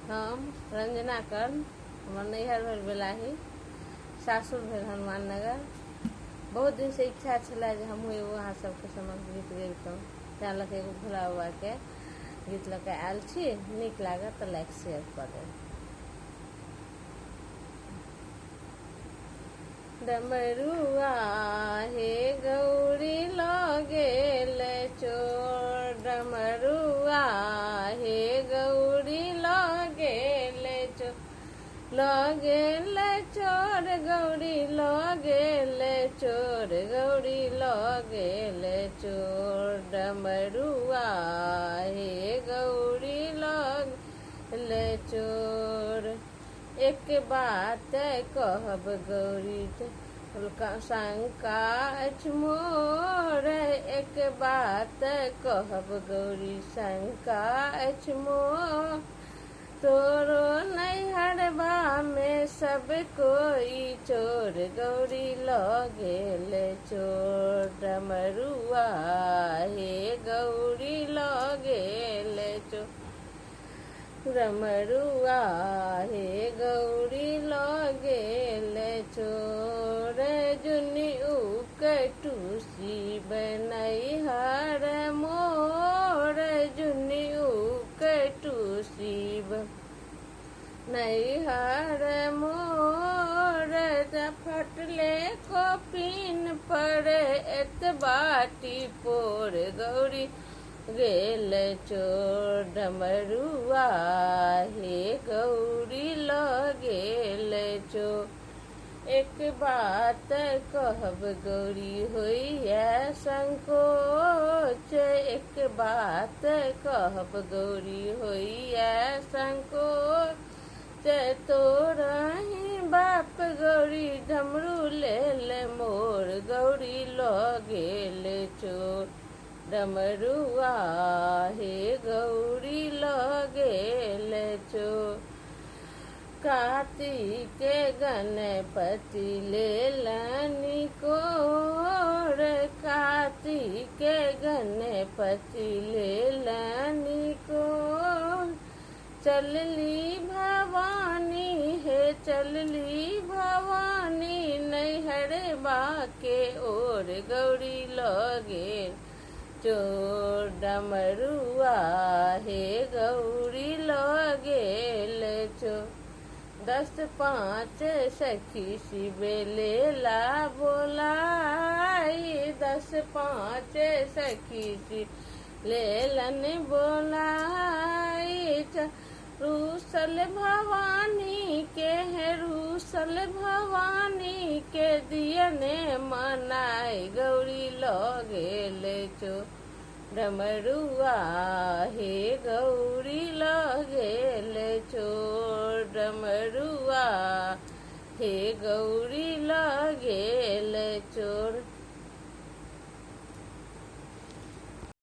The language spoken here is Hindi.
हम रंजना कर्ण, हमार नैहर भेल बेलाही, सासुर भेल हनुमान नगर। बहुत दिन से इच्छा छला जे हमहूँ एगो अहाँ सबके समक्ष गीत गैबतहुँ, तैँ लऽ कऽ एगो भोला बाबाके गीत लऽ कऽ आयल छी। नीक लागत तऽ लाइक शेयर कऽ देब। डमरुआ हे गौरी लऽ गेल चोर, डमरुआ हे गौरी लऽ गेल चोर, लऽ गेल चोर गौरी लऽ गेल चोर, गौरी लऽ गेल चोर। डमरुआ हे गौरी लऽ गेल चोर, एक बात कहब गौरी शंका अछि मोर, एक बात कहब गौरी शंका अछि मोर। तोरो नैहरबा में सब कोई चोर, गौरी लऽ गेल चोर। डमरुआ हे गौरी लऽ गेल चोर, डमरुआ हे गौरी लऽ गेल चोर। जुनिऊ कटूसी बनैहर मोर, जुनिऊ कटूसी नैहर मोर। फटले कोपिन पर एतबाटी पोर, गौरी गेल चोर। डमरुआ हे गौरी लऽ गेल चोर, एक बात कहब गौरी होइए संकोच, एक बात कहब गौरी होइए संकोच। तोरही बाप गौरी डमरू लेल मोर, गौरी लऽ गेल चोर। डमरुआ हे गौरी लऽ गेल चोर। कार्तिक गणपति लेलनि कोर, कार्तिक गणपति लेलनि कोर। चलली भवानी हे चलली भवानी नैहरबा के ओर, गौरी लऽ गेल चोर। डमरुआ हे गौरी लऽ गेल चोर। 10-5 सखी शिव लेला बोलाई, 10-5 सखी शिव लेलन बोलाई। रूसल भवानी के है रूसल भवानी के दियने मनाई, गौरी लऽ गेल चोर। डमरुआ हे गौरी लऽ गेल चोर, डमरुआ हे गौरी लऽ गेल